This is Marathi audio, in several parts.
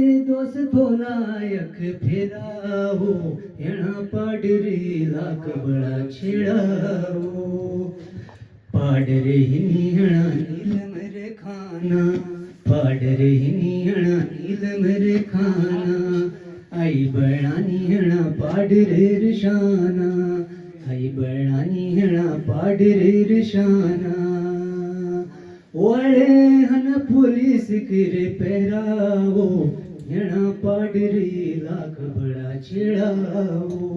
दोस्तो लायक फेरावो येणा पाडरे लाख बळा छेड़ावो पाडरे हिनियणा नीलम रे खाना पाडरे हिनियणा नीलम रे खाना आई बळानियणा पाडरे रशाना आई बळानियणा पाडरे रशाना ओळे हन पुलिस किरे पहरावो येणा पाडरे लाख बड़ा छेड़ावो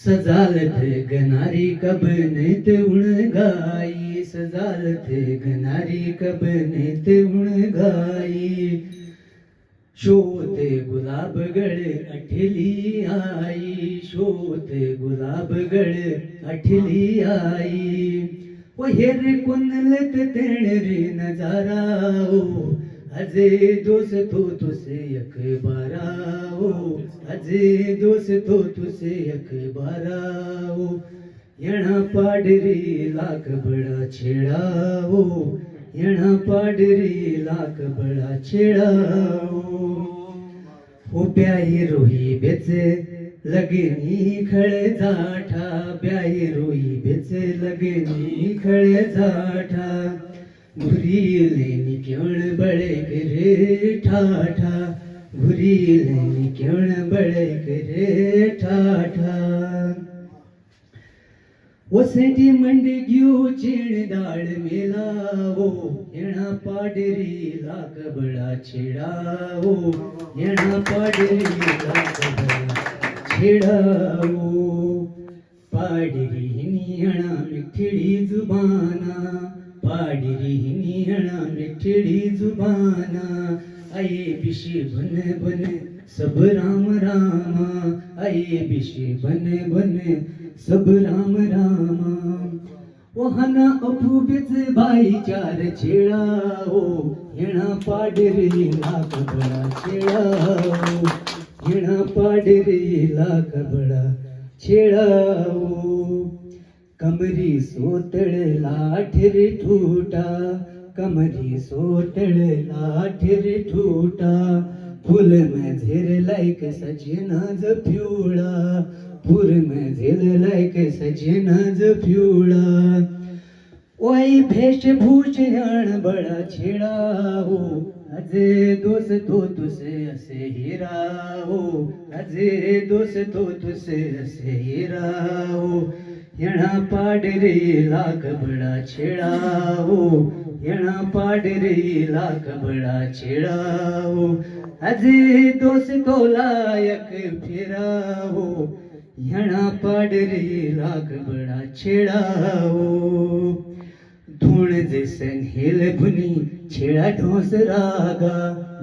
सजालत गनारी कब नेत उण गाई सजालत गनारी कब नेत उण गाई शोत गुलाबगढ़ अठली आई शोत गुलाबगढ़ अठली आई वो हेर कुनलत तेणरे नजाराओ अजे दोस्तो तुसे अखबाराओ अजे दोस्तो तुसे अखबाराओ येणा पाडरे लाख बड़ा छेड़ाओ येणा पाडरे लाख बड़ा छेड़ाओ ओ ब्याही रोही बेच लगनी खड़े जाठा ब्याही रोही बेच लगनी खड़े जाठा घुरी लेनी क्यों बड़े करे ठाठा घुरी लेनी क्यों बड़े करे ठाठा ओसेटी मंडी ग्यू चीण दाड़ मेलावो येणा पाडरे लाख बड़ा छेड़ावो येणा पाडरे लाख बड़ा छेड़ावो पाडरी हिनियणा मिठड़ी जुबाना पाडरी हिनियणा मिठड़ी जुबाना आये बिशी बन बन सब राम रामा आये बिशी बन बन सब राम रामा वहाना अपू बिच भाईचार छेड़ाओ येणा पाडरे लाख बड़ा छेड़ाओ येणा पाडरे लाख बड़ा छेड़ाओ कमरी सोतड़ लाठ रे ठूटा कमरी सोतड़ लाठ रे ठूटा फूल में झेर लायक सजना जफ्यूड़ा फूल में झेर लायक सजना जफ्यूड़ा ओई भेषभूषण बड़ा छेड़ाओ अजे दोस्तो तुसे असे हिराओ अजे दोस्तो तुसे असे हिराओ येणा पाडरे लाख बड़ा छेड़ाओ येणा पाडरे लाख बड़ा छेड़ाओ अजे दोस्तो लायक फेराओ येणा पाडरे लाख बड़ा छेड़ाओ धूण जैसन हिल भुनी छेड़ा ढोस रागा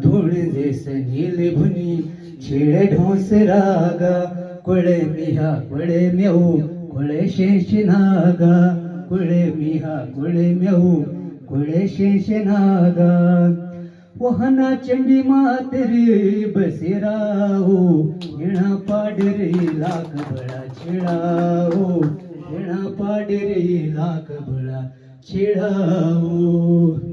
धूण जैसन हिल भुनी छेड़ा ढोस रागा कुड़े मिहा कुड़े म्यऊ कुड़े शेष नागा कुड़े मिहा कुड़े म्यऊ कुड़े शेष नागा वहना चंडी मातरी बसेराओ येणा पाडरे लाख बड़ा छेड़ाओ येणा पाडरे लाख बड़ा छेड़ाओ।